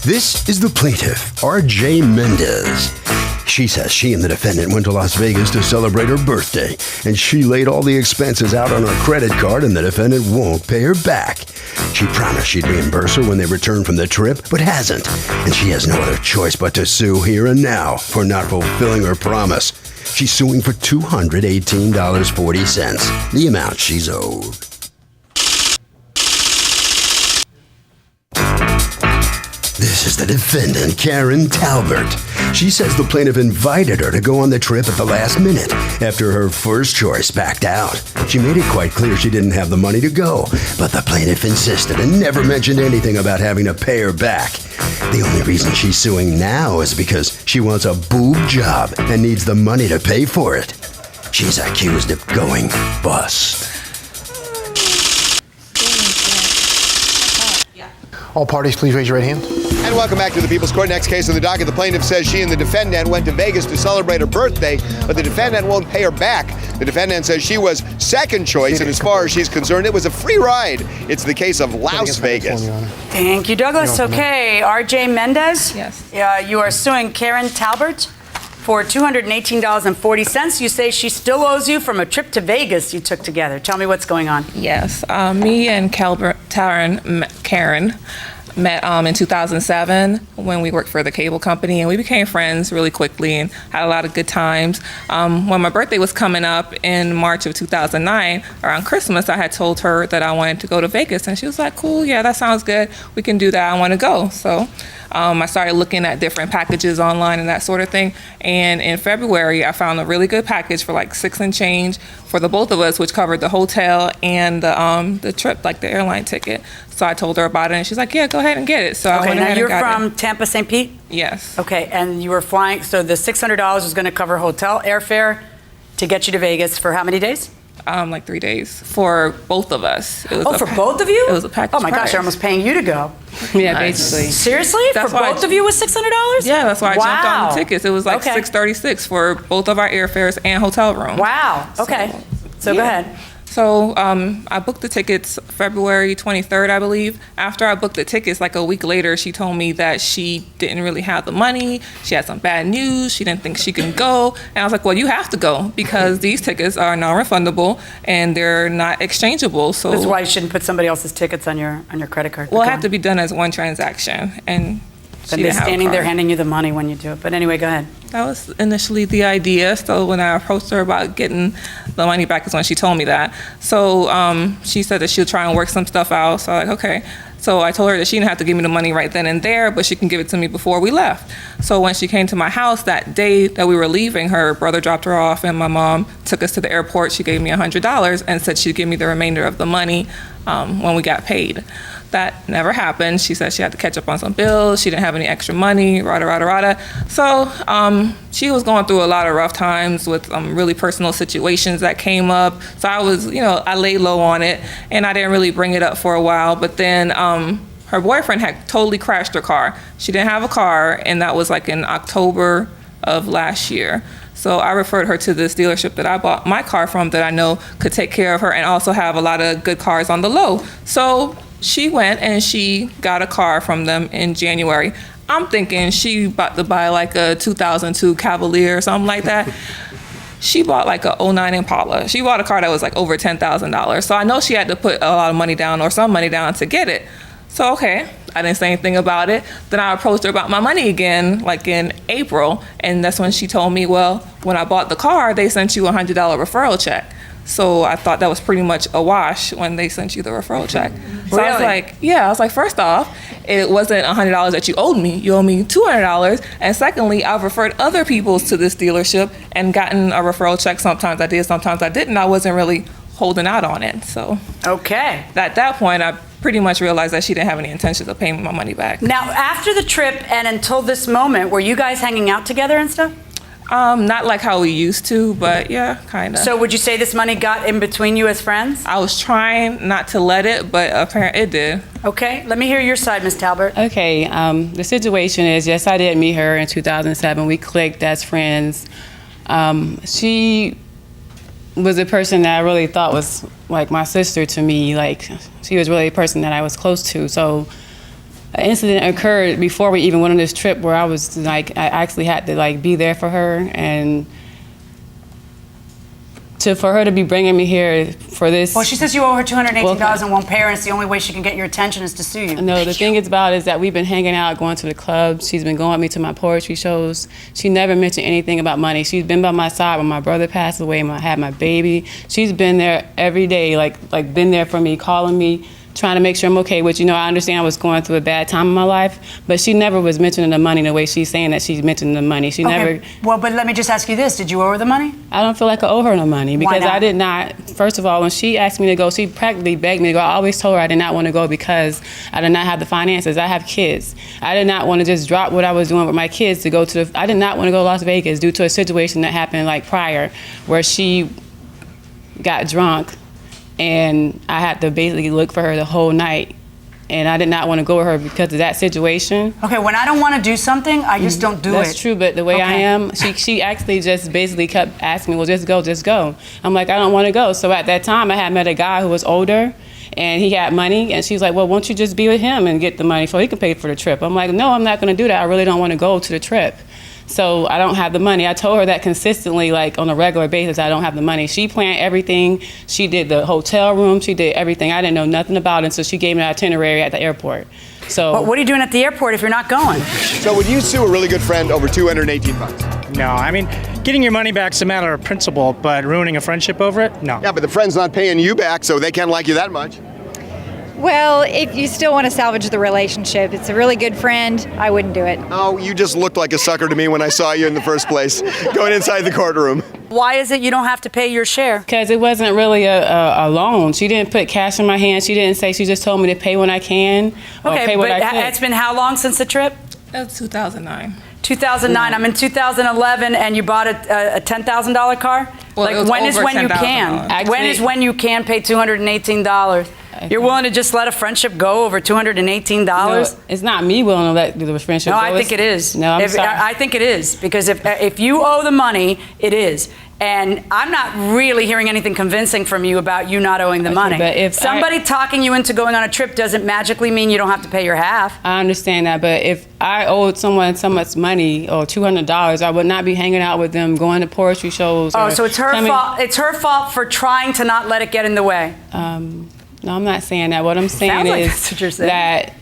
This is the plaintiff, R.J. Mendez. She says she and the defendant went to Las Vegas to celebrate her birthday, and she laid all the expenses out on her credit card, and the defendant won't pay her back. She promised she'd reimburse her when they returned from the trip, but hasn't, and she has no other choice but to sue here and now for not fulfilling her promise. She's suing for $218.40, the amount she's owed. This is the defendant, Karen Talbert. She says the plaintiff invited her to go on the trip at the last minute after her first choice backed out. She made it quite clear she didn't have the money to go, but the plaintiff insisted and never mentioned anything about having to pay her back. The only reason she's suing now is because she wants a boob job and needs the money to pay for it. She's accused of going bust. All parties, please raise your right hand. And welcome back to the People's Court. Next case on the docket, the plaintiff says she and the defendant went to Vegas to celebrate her birthday, but the defendant won't pay her back. The defendant says she was second choice, and as far as she's concerned, it was a free ride. It's the case of Las Vegas. Thank you, Douglas. Okay, R.J. Mendez? Yes. You are suing Karen Talbert for $218.40. You say she still owes you from a trip to Vegas you took together. Tell me what's going on. Yes. Me and Karen met in 2007 when we worked for the cable company, and we became friends really quickly and had a lot of good times. When my birthday was coming up in March of 2009, around Christmas, I had told her that I wanted to go to Vegas, and she was like, cool, yeah, that sounds good. We can do that. I want to go. So I started looking at different packages online and that sort of thing. And in February, I found a really good package for like $6 and change for the both of us, which covered the hotel and the trip, like the airline ticket. So I told her about it, and she's like, yeah, go ahead and get it. So I went ahead and got it. Now you're from Tampa, St. Pete? Yes. Okay, and you were flying, so the $600 was going to cover hotel airfare to get you to Vegas for how many days? Like 3 days for both of us. It was for both of you? It was a package. Oh my gosh, they're almost paying you to go. Yeah, basically. Seriously? That's for both of you was $600? Yeah, that's why I jumped on the tickets. It was like Okay. $636 for both of our airfares and hotel room. Wow. Okay. So go ahead. So I booked the tickets February 23rd, I believe. After I booked the tickets, like a week later, she told me that she didn't really have the money. She had some bad news. She didn't think she can go. And I was like, well, you have to go because these tickets are non-refundable and they're not exchangeable. So That's why you shouldn't put somebody else's tickets on your credit card. well, it had to be done as one transaction. And Then they're standing there handing you the money when you do it. But anyway, go ahead. That was initially the idea. So when I approached her about getting the money back is when she told me that. So she said that she'll try and work some stuff out. So I was like, okay. So I told her that she didn't have to give me the money right then and there, but she can give it to me before we left. So when she came to my house that day that we were leaving, her brother dropped her off and my mom took us to the airport. She gave me $100 and said she'd give me the remainder of the money when we got paid. That never happened. She said she had to catch up on some bills. She didn't have any extra money, rada. So she was going through a lot of rough times with really personal situations that came up. So I was, I laid low on it and I didn't really bring it up for a while. But then her boyfriend had totally crashed her car. She didn't have a car, and that was like in October of last year. So I referred her to this dealership that I bought my car from that I know could take care of her and also have a lot of good cars on the low. So she went and she got a car from them in January. I'm thinking she about to buy like a 2002 Cavalier or something like that. She bought like a 09 Impala. She bought a car that was like over $10,000. So I know she had to put a lot of money down or some money down to get it. So, okay, I didn't say anything about it. Then I approached her about my money again, like in April. And that's when she told me, well, when I bought the car, they sent you a $100 referral check. So I thought that was pretty much a wash when they sent you the referral check. So Really? I was like, first off, it wasn't $100 that you owed me. You owe me $200. And secondly, I've referred other people to this dealership and gotten a referral check. Sometimes I did, sometimes I didn't. I wasn't really holding out on it. So Okay. at that point, I pretty much realized that she didn't have any intentions of paying me my money back. Now, after the trip and until this moment, were you guys hanging out together and stuff? Not like how we used to, but yeah, kind of. So would you say this money got in between you as friends? I was trying not to let it, but apparently it did. Okay, let me hear your side, Ms. Talbert. Okay, the situation is, yes, I did meet her in 2007. We clicked as friends. She was a person that I really thought was like my sister to me. Like, she was really a person that I was close to. So an incident occurred before we even went on this trip where I was like, I actually had to like be there for her, and for her to be bringing me here for this. Well, she says you owe her $218 and won't pay her, and it's the only way she can get your attention is to sue you. No, the thing is that we've been hanging out, going to the clubs. She's been going with me to my poetry shows. She never mentioned anything about money. She's been by my side when my brother passed away, when I had my baby. She's been there every day, like been there for me, calling me, trying to make sure I'm okay, which, I understand I was going through a bad time in my life, but she never was mentioning the money the way she's saying that she's mentioning the money. She never. Well, but let me just ask you this. Did you owe her the money? I don't feel like I owe her no money because Why not? I did not. First of all, when she asked me to go, she practically begged me to go. I always told her I did not want to go because I did not have the finances. I have kids. I did not want to just drop what I was doing with my kids to go to I did not want to go to Las Vegas due to a situation that happened like prior where she got drunk and I had to basically look for her the whole night. And I did not want to go with her because of that situation. Okay, when I don't want to do something, I just don't do it. That's true, but the way I am, she actually just basically kept asking me, well, just go, just go. I'm like, I don't want to go. So at that time, I had met a guy who was older, and he had money, and she's like, well, won't you just be with him and get the money so he can pay for the trip? I'm like, no, I'm not going to do that. I really don't want to go to the trip. So I don't have the money. I told her that consistently, like on a regular basis, I don't have the money. She planned everything. She did the hotel room. She did everything. I didn't know nothing about it until she gave me an itinerary at the airport. So. But what are you doing at the airport if you're not going? So would you sue a really good friend over $218? No, I mean, getting your money back is a matter of principle, but ruining a friendship over it, no. Yeah, but the friend's not paying you back, so they can't like you that much. Well, if you still want to salvage the relationship, it's a really good friend, I wouldn't do it. Oh, you just looked like a sucker to me when I saw you in the first place, going inside the courtroom. Why is it you don't have to pay your share? Because it wasn't really a loan. She didn't put cash in my hand. She didn't say, she just told me to pay when I can or pay what I can. It's been how long since the trip? That was 2009. 2009. I'm in 2011, and you bought a $10,000 car? Well, it was when is over when you $10,000. can? Actually, when is when you can pay $218? You're willing to just let a friendship go over $218? No, it's not me willing to let the friendship No, go. I think it is. No, I'm sorry. I think it is, because if you owe the money, it is. And I'm not really hearing anything convincing from you about you not owing the money. But if somebody talking you into going on a trip doesn't magically mean you don't have to pay your half. I understand that, but if I owed someone so much money or $200, I would not be hanging out with them, going to poetry shows. Oh, so it's her fault. It's her fault for trying to not let it get in the way. No, I'm not saying that. What I'm saying Sounds like is that's what you're saying. that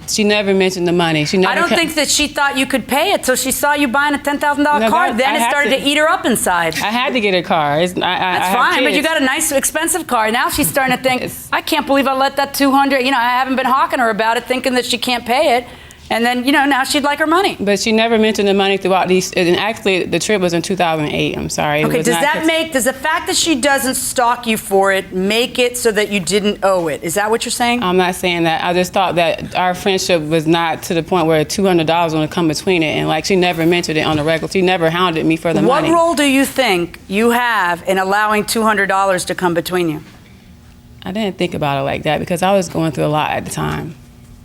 she never mentioned the money. She never. I don't think that she thought you could pay it, so she saw you buying a $10,000 No, car. that- Then I it had started to eat her up inside. I had to get a car. That's fine, but you got a nice, expensive car. Now she's starting to think, I can't believe I let that 200. I haven't been hawking her about it, thinking that she can't pay it. And then, now she'd like her money. But she never mentioned the money throughout these. And actually, the trip was in 2008. I'm sorry. Okay, does the fact that she doesn't stalk you for it make it so that you didn't owe it? Is that what you're saying? I'm not saying that. I just thought that our friendship was not to the point where $200 was going to come between it. And she never mentioned it on the regular. She never hounded me for the money. What role do you think you have in allowing $200 to come between you? I didn't think about it like that because I was going through a lot at the time.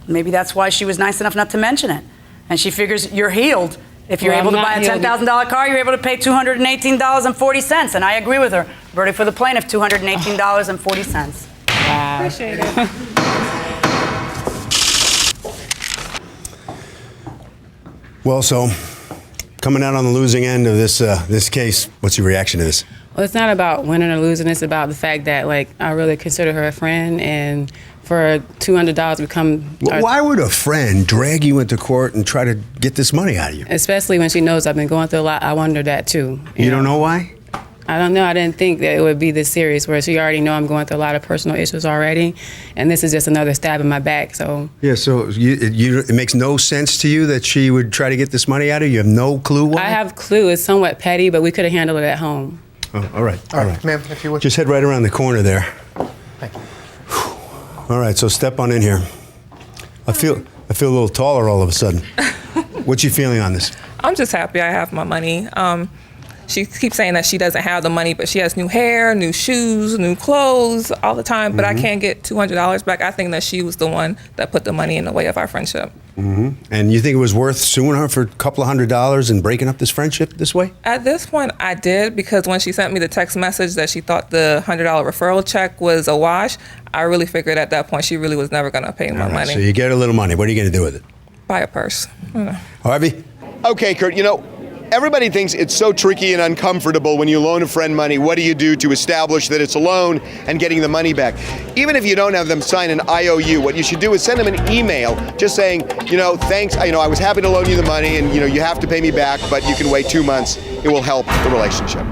Maybe that's why she was nice enough not to mention it. And she figures you're healed. If you're able to buy a $10,000 car, you're able to pay $218.40. And I agree with her. Verdict for the plaintiff, $218.40. Wow. Appreciate it. Well, so coming out on the losing end of this case, what's your reaction to this? Well, it's not about winning or losing. It's about the fact that, I really consider her a friend, and for $200 to become... Why would a friend drag you into court and try to get this money out of you? Especially when she knows I've been going through a lot. I wonder that, too. You don't know why? I don't know. I didn't think that it would be this serious, where she already know I'm going through a lot of personal issues already, and this is just another stab in my back, so... Yeah, so it makes no sense to you that she would try to get this money out of you? You have no clue why? I have clue. It's somewhat petty, but we could have handled it at home. Oh, all right. All right, ma'am, if you would. Just head right around the corner there. Thank you. All right, so step on in here. I feel a little taller all of a sudden. What's you feeling on this? I'm just happy I have my money. she keeps saying that she doesn't have the money, but she has new hair, new shoes, new clothes all the time, but I can't get $200 back. I think that she was the one that put the money in the way of our friendship. And you think it was worth suing her for a couple of $100s and breaking up this friendship this way? At this point, I did, because when she sent me the text message that she thought the $100 referral check was a wash, I really figured at that point she really was never going to pay my money. So you get a little money. What are you going to do with it? Buy a purse. Harvey? Okay, Kurt, everybody thinks it's so tricky and uncomfortable when you loan a friend money. What do you do to establish that it's a loan and getting the money back? Even if you don't have them sign an IOU, what you should do is send them an email just saying, thanks, I was happy to loan you the money and, you have to pay me back, but you can wait 2 months. It will help the relationship.